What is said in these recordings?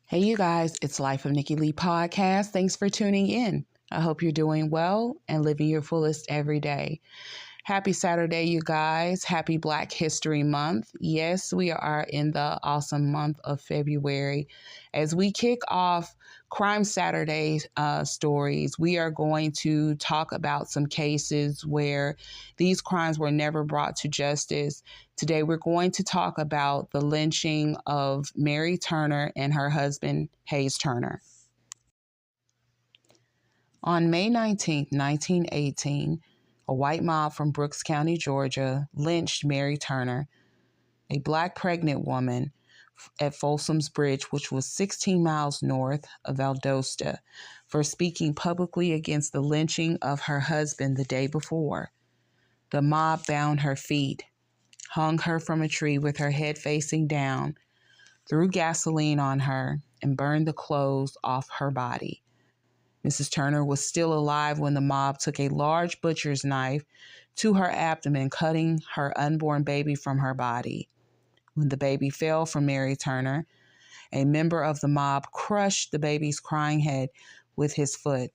Hey, you guys, it's Life of Nikki Lee podcast. Thanks for tuning in. I hope you're doing well and living your fullest every day. Happy Saturday, you guys. Happy Black History Month. Yes, we are in the awesome month of February. As we kick off Crime Saturday stories, we are going to talk about some cases where these crimes were never brought to justice. Today, we're going to talk about the lynching of Mary Turner and her husband, Hayes Turner. On May 19, 1918, a white mob from Brooks County, Georgia, lynched Mary Turner, a Black pregnant woman, at Folsom's Bridge, which was 16 miles north of Valdosta, for speaking publicly against the lynching of her husband the day before. The mob bound her feet, hung her from a tree with her head facing down, threw gasoline on her, and burned the clothes off her body. Mrs. Turner was still alive when the mob took a large butcher's knife to her abdomen, cutting her unborn baby from her body. When the baby fell from Mary Turner, a member of the mob crushed the baby's crying head with his foot.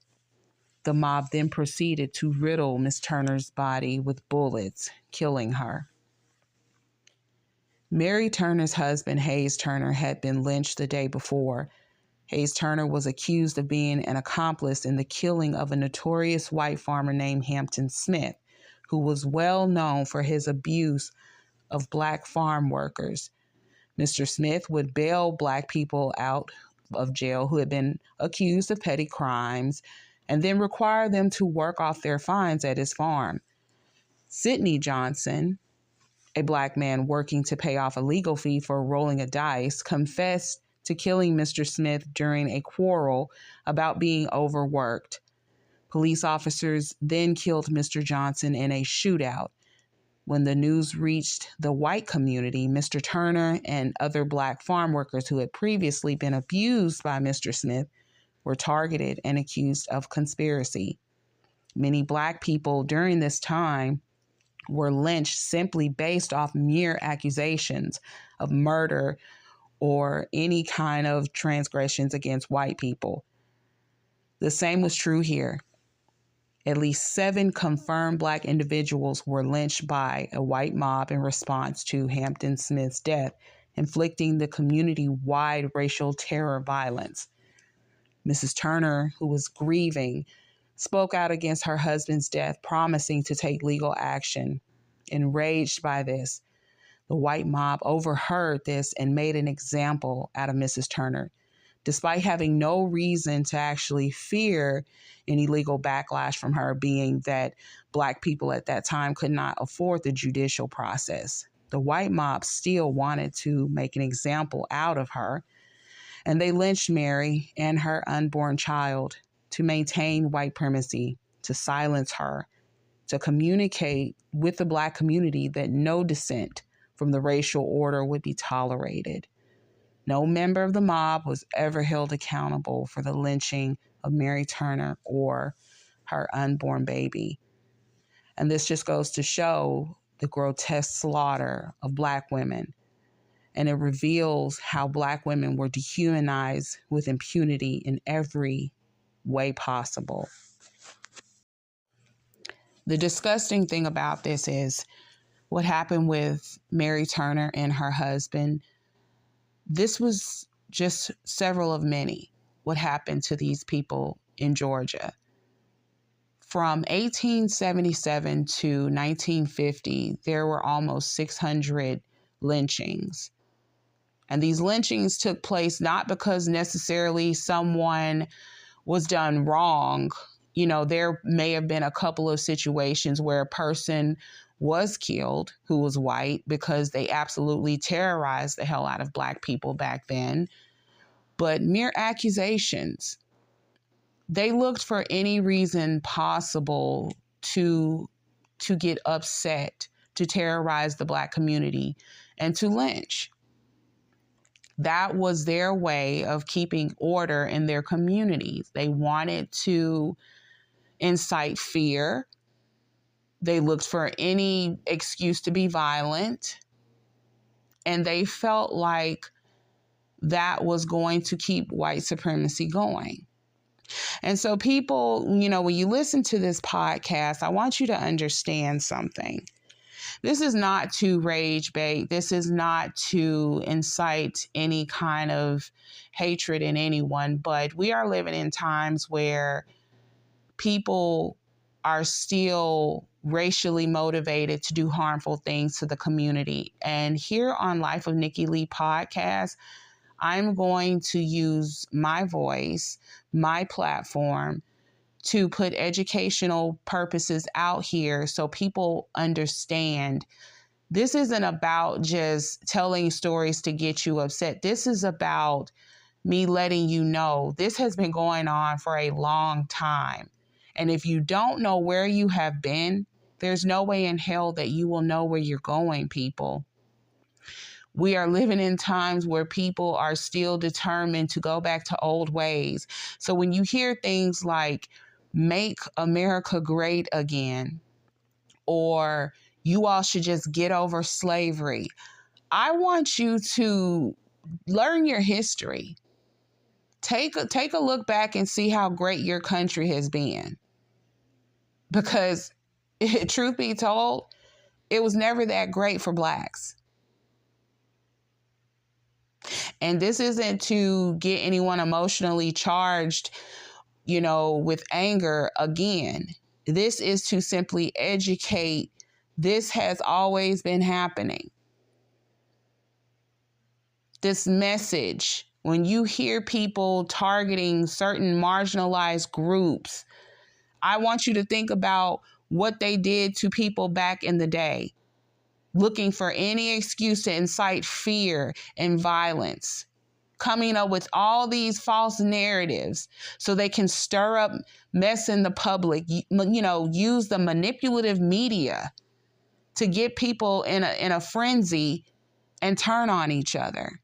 The mob then proceeded to riddle Miss Turner's body with bullets, killing her. Mary Turner's husband, Hayes Turner, had been lynched the day before. Hayes Turner was accused of being an accomplice in the killing of a notorious white farmer named Hampton Smith, who was well known for his abuse of Black farm workers. Mr. Smith would bail Black people out of jail who had been accused of petty crimes and then require them to work off their fines at his farm. Sidney Johnson, a Black man working to pay off a legal fee for rolling a dice, confessed to killing Mr. Smith during a quarrel about being overworked. Police officers then killed Mr. Johnson in a shootout. When the news reached the white community, Mr. Turner and other Black farm workers who had previously been abused by Mr. Smith were targeted and accused of conspiracy. Many Black people during this time were lynched simply based off mere accusations of murder or any kind of transgressions against white people. The same was true here. At least 7 confirmed Black individuals were lynched by a white mob in response to Hampton Smith's death, inflicting the community-wide racial terror violence. Mrs. Turner, who was grieving, spoke out against her husband's death, promising to take legal action. Enraged by this, the white mob overheard this and made an example out of Mrs. Turner. Despite having no reason to actually fear any legal backlash from her, being that Black people at that time could not afford the judicial process, the white mob still wanted to make an example out of her, and they lynched Mary and her unborn child to maintain white primacy, to silence her, to communicate with the Black community that no dissent from the racial order would be tolerated. No member of the mob was ever held accountable for the lynching of Mary Turner or her unborn baby. And this just goes to show the grotesque slaughter of Black women. And it reveals how Black women were dehumanized with impunity in every way possible. The disgusting thing about this is what happened with Mary Turner and her husband. This was just several of many, what happened to these people in Georgia. From 1877 to 1950, there were almost 600 lynchings. And these lynchings took place not because necessarily someone was done wrong. You know, there may have been a couple of situations where a person was killed who was white because they absolutely terrorized the hell out of Black people back then. But mere accusations, they looked for any reason possible to get upset, to terrorize the Black community, and to lynch. That was their way of keeping order in their communities. They wanted to incite fear. They looked for any excuse to be violent. And they felt like that was going to keep white supremacy going. And so people, when you listen to this podcast, I want you to understand something. This is not to rage bait. This is not to incite any kind of hatred in anyone, but we are living in times where people are still racially motivated to do harmful things to the community. And here on Life of Nikki Lee podcast, I'm going to use my voice, my platform, to put educational purposes out here so people understand this isn't about just telling stories to get you upset. This is about me letting you know this has been going on for a long time. And if you don't know where you have been, there's no way in hell that you will know where you're going, people. We are living in times where people are still determined to go back to old ways. So when you hear things like, make America great again, or you all should just get over slavery, I want you to learn your history. Take a look back and see how great your country has been. Because truth be told, it was never that great for Blacks. And this isn't to get anyone emotionally charged, with anger again. This is to simply educate. This has always been happening. This message, when you hear people targeting certain marginalized groups, I want you to think about what they did to people back in the day, looking for any excuse to incite fear and violence, coming up with all these false narratives so they can stir up mess in the public, use the manipulative media to get people in a frenzy and turn on each other.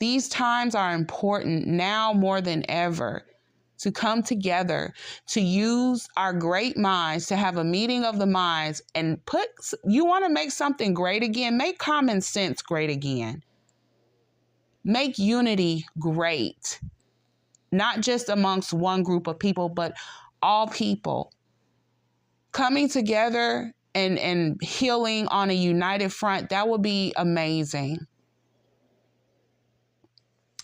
These times are important now more than ever to come together, to use our great minds, to have a meeting of the minds and you want to make something great again, make common sense great again. Make unity great, not just amongst one group of people, but all people coming together and healing on a united front. That would be amazing.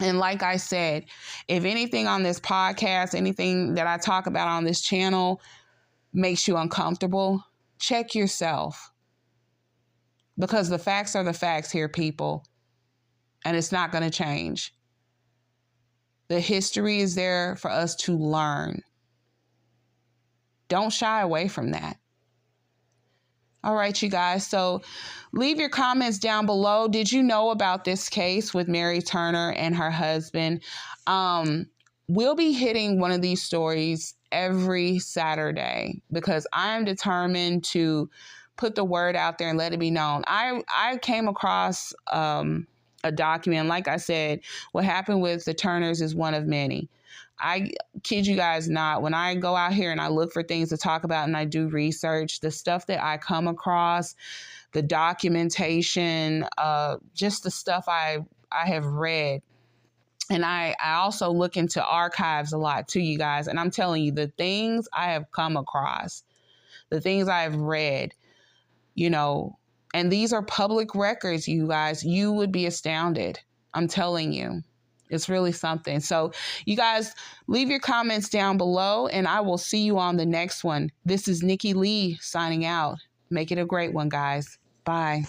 And like I said, if anything on this podcast, anything that I talk about on this channel makes you uncomfortable, check yourself. Because the facts are the facts here, people. And it's not going to change. The history is there for us to learn. Don't shy away from that. All right, you guys. So leave your comments down below. Did you know about this case with Mary Turner and her husband? We'll be hitting one of these stories every Saturday because I am determined to put the word out there and let it be known. I came across a document. Like I said, what happened with the Turners is one of many. I kid you guys not, when I go out here and I look for things to talk about and I do research, the stuff that I come across, the documentation, just the stuff I have read. And I also look into archives a lot too, you guys. And I'm telling you, the things I have come across, the things I have read, and these are public records, you guys, you would be astounded. I'm telling you. It's really something. So you guys leave your comments down below and I will see you on the next one. This is Nikki Lee signing out. Make it a great one, guys. Bye.